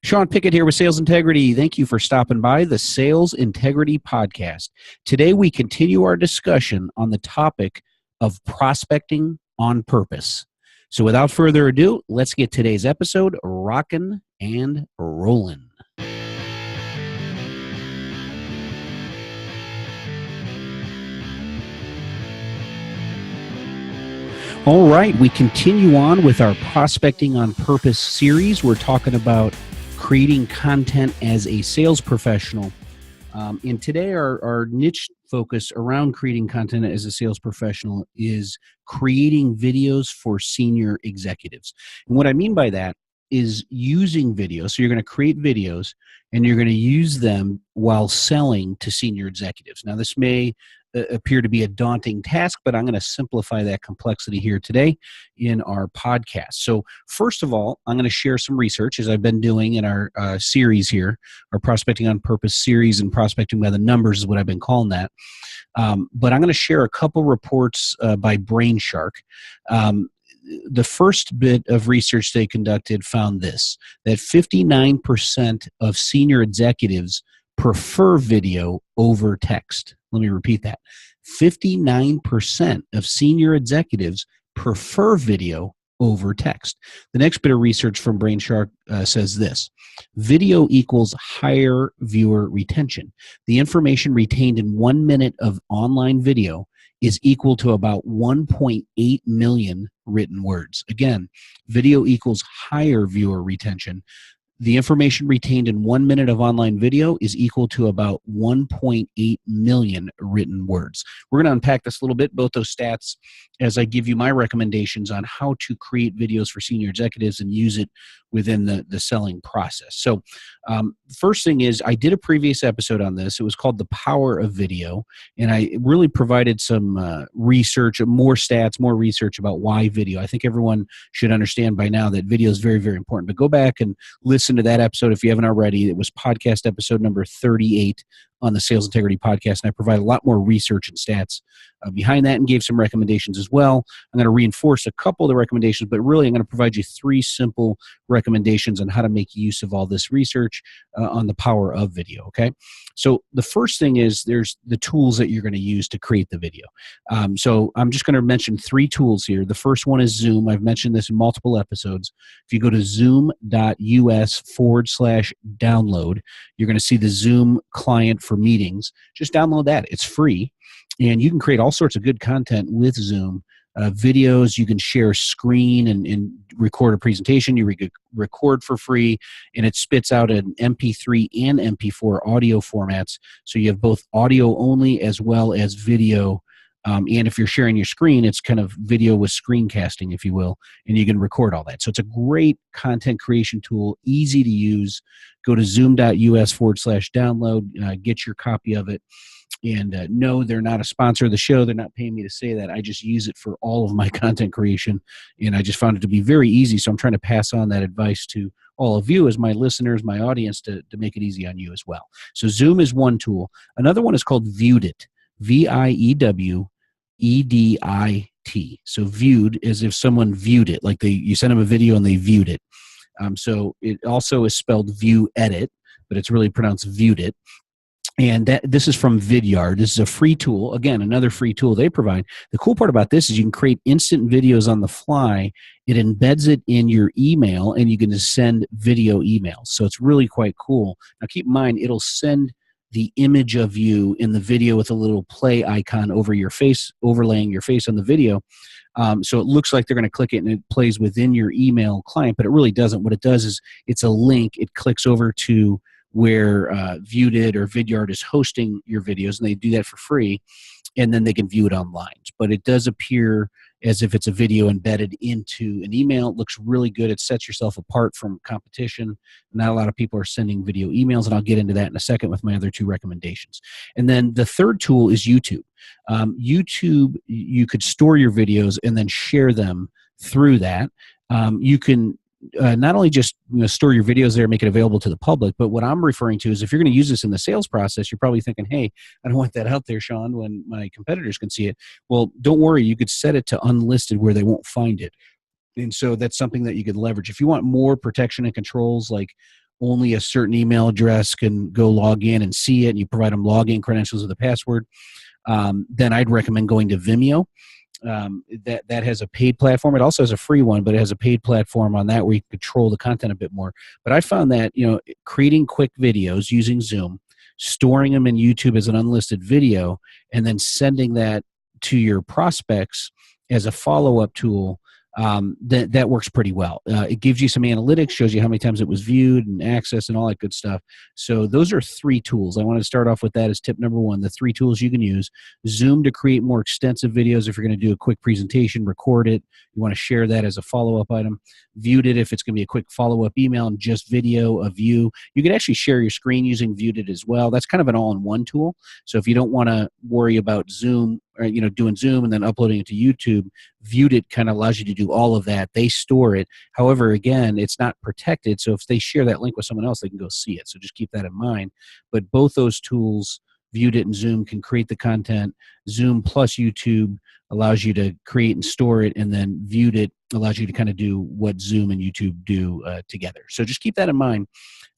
Sean Pickett here with Sales Integrity. Thank you for stopping by the Sales Integrity Podcast. Today we continue our discussion on the topic of prospecting on purpose. So without further ado, let's get today's episode rocking and rolling. All right, we continue on with our Prospecting on Purpose series. We're talking about creating content as a sales professional. And today our niche focus around creating content as a sales professional is creating videos for senior executives. And what I mean by that is using videos. So you're going to create videos and you're going to use them while selling to senior executives. Now this may appear to be a daunting task, but I'm going to simplify that complexity here today in our podcast. So first of all, I'm going to share some research as I've been doing in our series here, our Prospecting on Purpose series, and Prospecting by the Numbers is what I've been calling that. But I'm going to share a couple reports by Brainshark. The first bit of research they conducted found this, that 59% of senior executives prefer video over text. Let me repeat that. 59% of senior executives prefer video over text. The next bit of research from Brainshark says this: video equals higher viewer retention. The information retained in 1 minute of online video is equal to about 1.8 million written words. Again, video equals higher viewer retention. The information retained in 1 minute of online video is equal to about 1.8 million written words. We're going to unpack this a little bit, both those stats, as I give you my recommendations on how to create videos for senior executives and use it within the selling process. So first thing is, I did a previous episode on this. It was called The Power of Video, and I really provided some research, more stats, more research about why video. I think everyone should understand by now that video is very, very important. But go back and listen to that episode if you haven't already. It was podcast episode number 38 on the Sales Integrity Podcast, and I provide a lot more research and stats behind that and gave some recommendations as well. I'm going to reinforce a couple of the recommendations, but really I'm going to provide you 3 simple recommendations on how to make use of all this research on the power of video, okay? So the first thing is there's the tools that you're going to use to create the video. So I'm just going to mention 3 tools here. The first one is Zoom. I've mentioned this in multiple episodes. If you go to zoom.us/download, you're going to see the Zoom client for meetings. Just download that. It's free. And you can create all sorts of good content with Zoom. Videos, you can share screen and record a presentation. You record for free, and it spits out an MP3 and MP4 audio formats. So you have both audio only as well as video. And if you're sharing your screen, it's kind of video with screencasting, if you will, and you can record all that. So it's a great content creation tool, easy to use. Go to zoom.us/download, get your copy of it. And no, they're not a sponsor of the show. They're not paying me to say that. I just use it for all of my content creation, and I just found it to be very easy. So I'm trying to pass on that advice to all of you as my listeners, my audience, to make it easy on you as well. So Zoom is one tool. Another one is called Viewed It, VIEWEDIT. So viewed is if someone viewed it, like you sent them a video and they viewed it. So it also is spelled View Edit, but it's really pronounced Viewed It. And this is from Vidyard. This is a free tool. Again, another free tool they provide. The cool part about this is you can create instant videos on the fly. It embeds it in your email, and you can just send video emails. So it's really quite cool. Now keep in mind, it'll send the image of you in the video with a little play icon over your face, overlaying your face on the video. So it looks like they're going to click it and it plays within your email client, but it really doesn't. What it does is it's a link. It clicks over to where Viewed It or Vidyard is hosting your videos, and they do that for free, and then they can view it online. But it does appear as if it's a video embedded into an email. It looks really good. It sets yourself apart from competition. Not a lot of people are sending video emails, and I'll get into that in a second with my other 2 recommendations. And then the third tool is YouTube. YouTube, you could store your videos and then share them through that. You can not only just store your videos there and make it available to the public, but what I'm referring to is if you're going to use this in the sales process, you're probably thinking, hey, I don't want that out there, Sean, when my competitors can see it. Well, don't worry. You could set it to unlisted where they won't find it. And so that's something that you could leverage. If you want more protection and controls, like only a certain email address can go log in and see it, and you provide them login credentials with a password, then I'd recommend going to Vimeo. That has a paid platform. It also has a free one, but it has a paid platform on that where you can control the content a bit more. But I found that, creating quick videos using Zoom, storing them in YouTube as an unlisted video, and then sending that to your prospects as a follow-up tool, that works pretty well. It gives you some analytics, shows you how many times it was viewed and accessed and all that good stuff. So those are 3 tools. I want to start off with that as tip number 1, the 3 tools you can use. Zoom to create more extensive videos if you're going to do a quick presentation, record it. You want to share that as a follow-up item. Viewed it if it's going to be a quick follow-up email and just video of you. You can actually share your screen using Viewed It as well. That's kind of an all-in-one tool. So if you don't want to worry about Zoom, or doing Zoom and then uploading it to YouTube, Viewed It kind of allows you to do all of that. They store it. However, again, it's not protected. So if they share that link with someone else, they can go see it. So just keep that in mind. But both those tools, Viewed It and Zoom, can create the content. Zoom plus YouTube allows you to create and store it, and then Viewed It allows you to kind of do what Zoom and YouTube do together. So just keep that in mind,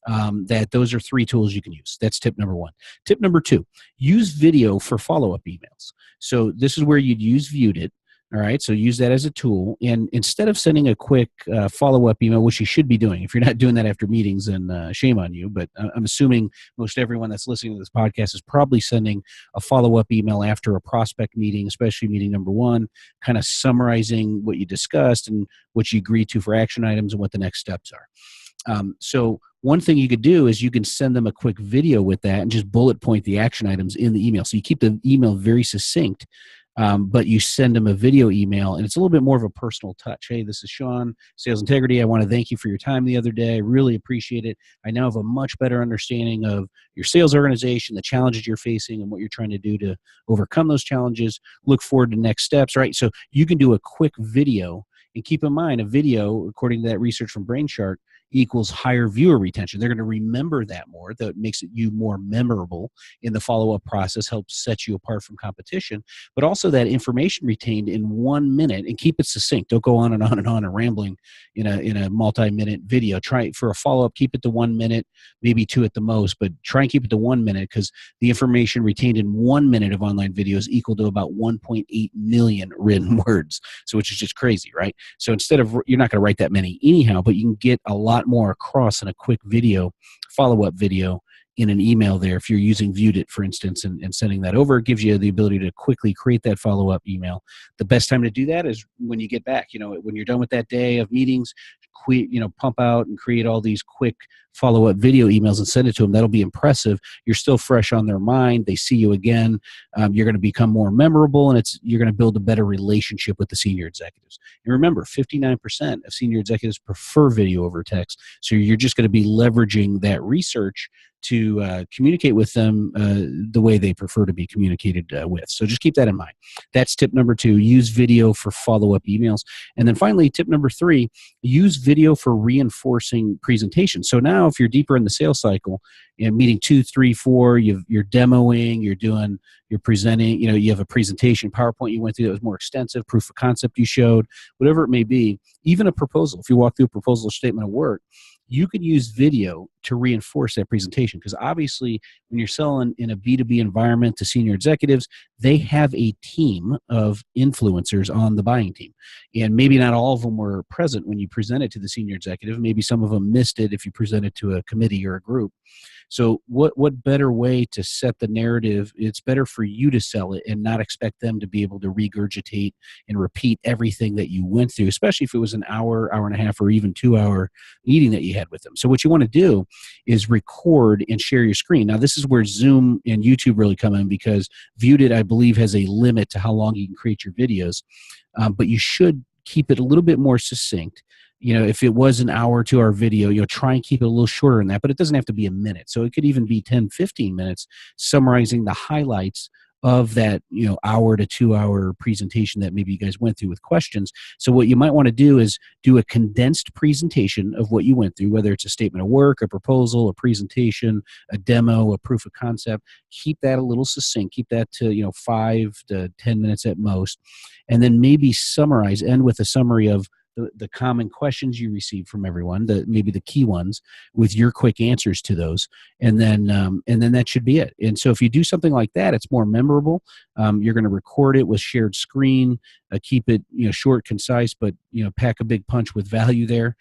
that those are 3 tools you can use. That's tip number 1. Tip number 2, use video for follow-up emails. So this is where you'd use Viewed It. All right, so use that as a tool, and instead of sending a quick follow-up email, which you should be doing, if you're not doing that after meetings, then shame on you, but I'm assuming most everyone that's listening to this podcast is probably sending a follow-up email after a prospect meeting, especially meeting number 1, kind of summarizing what you discussed and what you agreed to for action items and what the next steps are. So one thing you could do is you can send them a quick video with that and just bullet point the action items in the email. So you keep the email very succinct, but you send them a video email, and it's a little bit more of a personal touch. Hey, this is Sean, Sales Integrity. I want to thank you for your time the other day. I really appreciate it. I now have a much better understanding of your sales organization, the challenges you're facing, and what you're trying to do to overcome those challenges. Look forward to next steps, right? So you can do a quick video, and keep in mind, a video, according to that research from BrainShark, equals higher viewer retention. They're going to remember that more. That makes it you more memorable in the follow-up process, helps set you apart from competition, but also that information retained in 1 minute, and keep it succinct. Don't go on and on and on and rambling in a multi-minute video. Try for a follow-up, keep it to 1 minute, maybe 2 at the most, but try and keep it to 1 minute, because the information retained in 1 minute of online video is equal to about 1.8 million written words. So which is just crazy, right? So instead of, you're not going to write that many anyhow, but you can get a lot more across in a quick video, follow-up video in an email there. If you're using Viewed It, for instance, and sending that over, it gives you the ability to quickly create that follow-up email. The best time to do that is when you get back. When you're done with that day of meetings, pump out and create all these quick follow-up video emails and send it to them. That'll be impressive. You're still fresh on their mind. They see you again. You're going to become more memorable, and you're going to build a better relationship with the senior executives. And remember, 59% of senior executives prefer video over text. So you're just going to be leveraging that research to communicate with them the way they prefer to be communicated with. So just keep that in mind. That's tip number 2, use video for follow-up emails. And then finally, tip number 3, use video for reinforcing presentation. So now if you're deeper in the sales cycle, meeting 2, 3, 4, you're demoing, you're presenting, you have a presentation, PowerPoint you went through that was more extensive, proof of concept you showed, whatever it may be, even a proposal. If you walk through a proposal statement of work, you can use video to reinforce that presentation, because obviously when you're selling in a B2B environment to senior executives, they have a team of influencers on the buying team. And maybe not all of them were present when you presented to the senior executive. Maybe some of them missed it if you presented to a committee or a group. So what better way to set the narrative? It's better for you to sell it and not expect them to be able to regurgitate and repeat everything that you went through, especially if it was an hour, hour and a half, or even 2-hour meeting that you had with them. So what you want to do is record and share your screen. Now, this is where Zoom and YouTube really come in, because Viewed It, I believe, has a limit to how long you can create your videos, but you should keep it a little bit more succinct. If it was an hour, 2-hour video, try and keep it a little shorter than that, but it doesn't have to be a minute. So it could even be 10, 15 minutes summarizing the highlights of that, hour to 2-hour presentation that maybe you guys went through with questions. So what you might want to do is do a condensed presentation of what you went through, whether it's a statement of work, a proposal, a presentation, a demo, a proof of concept. Keep that a little succinct. Keep that to, 5 to 10 minutes at most. And then maybe end with a summary of the common questions you receive from everyone, maybe the key ones, with your quick answers to those, and then that should be it. And so if you do something like that, it's more memorable. You're going to record it with shared screen, keep it short, concise, but pack a big punch with value there.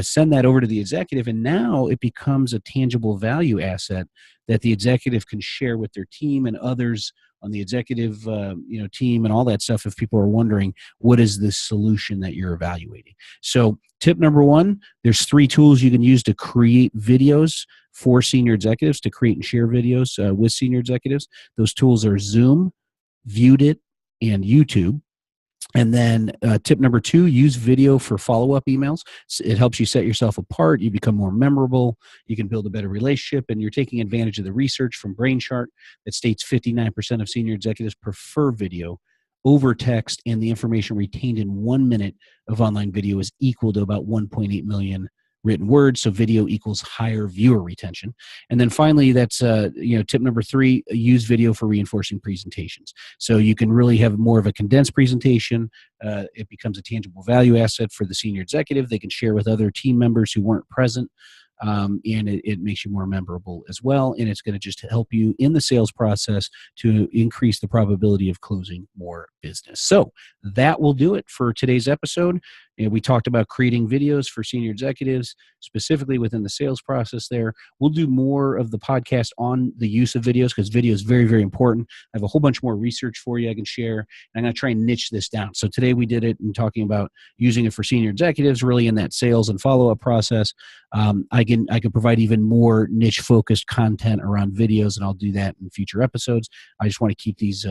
Send that over to the executive, and now it becomes a tangible value asset that the executive can share with their team and others on the executive team and all that stuff, if people are wondering, what is this solution that you're evaluating? So tip number one, there's 3 tools you can use to create videos for senior executives, to create and share videos with senior executives. Those tools are Zoom, Viewed It, and YouTube. And then tip number 2, use video for follow-up emails. It helps you set yourself apart. You become more memorable. You can build a better relationship, and you're taking advantage of the research from BrainChart that states 59% of senior executives prefer video over text, and the information retained in 1 minute of online video is equal to about 1.8 million written words. So video equals higher viewer retention. And then finally, that's tip number 3, use video for reinforcing presentations. So you can really have more of a condensed presentation. It becomes a tangible value asset for the senior executive. They can share with other team members who weren't present. And it makes you more memorable as well. And it's going to just help you in the sales process to increase the probability of closing more business. So that will do it for today's episode. And we talked about creating videos for senior executives, specifically within the sales process there. We'll do more of the podcast on the use of videos, because video is very, very important. I have a whole bunch more research for you I can share. And I'm going to try and niche this down. So today we did it in talking about using it for senior executives, really in that sales and follow-up process. I can provide even more niche-focused content around videos, and I'll do that in future episodes. I just want to keep these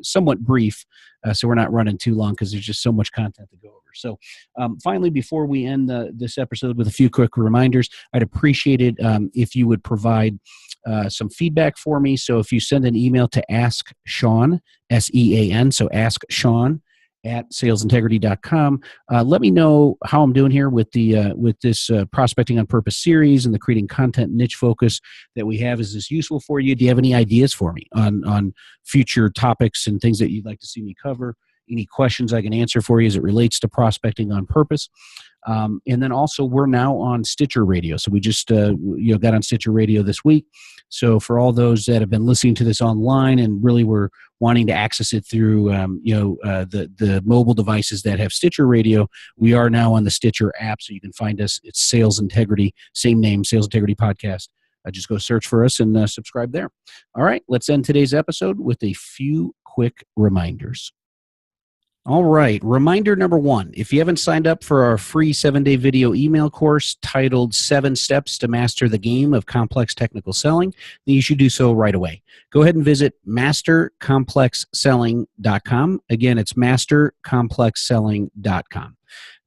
somewhat brief, so we're not running too long, because there's just so much content to go over. So finally, before we end this episode with a few quick reminders, I'd appreciate it if you would provide some feedback for me. So if you send an email to Ask Sean, S-E-A-N, so Ask Sean at salesintegrity.com. Let me know how I'm doing here with this Prospecting on Purpose series and the creating content niche focus that we have. Is this useful for you? Do you have any ideas for me on future topics and things that you'd like to see me cover? Any questions I can answer for you as it relates to prospecting on purpose? And then also, we're now on Stitcher Radio. So we just got on Stitcher Radio this week. So for all those that have been listening to this online and really were wanting to access it through the mobile devices that have Stitcher Radio, we are now on the Stitcher app. So you can find us. It's Sales Integrity, same name, Sales Integrity Podcast. Just go search for us and subscribe there. All right, let's end today's episode with a few quick reminders. All right. Reminder number 1, if you haven't signed up for our free 7-day video email course titled 7 Steps to Master the Game of Complex Technical Selling, then you should do so right away. Go ahead and visit mastercomplexselling.com. Again, it's mastercomplexselling.com.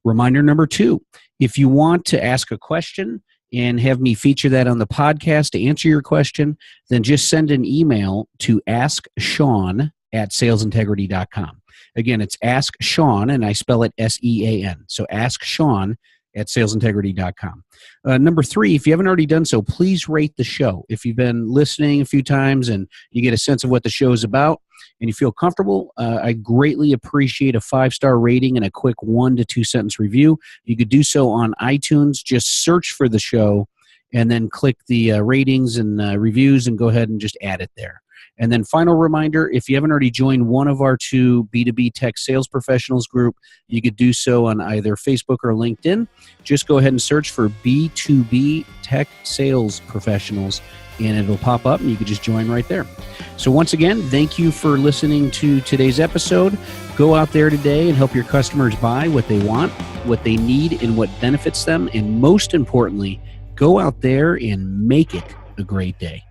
Reminder number 2, if you want to ask a question and have me feature that on the podcast to answer your question, then just send an email to asksean@salesintegrity.com. Again, it's Ask Sean, and I spell it S-E-A-N. So Ask Sean at salesintegrity.com. Number 3, if you haven't already done so, please rate the show. If you've been listening a few times and you get a sense of what the show is about and you feel comfortable, I greatly appreciate a 5-star rating and a quick 1 to 2 sentence review. You could do so on iTunes. Just search for the show and then click the ratings and reviews and go ahead and just add it there. And then final reminder, if you haven't already joined one of our 2 B2B Tech Sales Professionals group, you could do so on either Facebook or LinkedIn. Just go ahead and search for B2B Tech Sales Professionals, and it'll pop up, and you can just join right there. So once again, thank you for listening to today's episode. Go out there today and help your customers buy what they want, what they need, and what benefits them. And most importantly, go out there and make it a great day.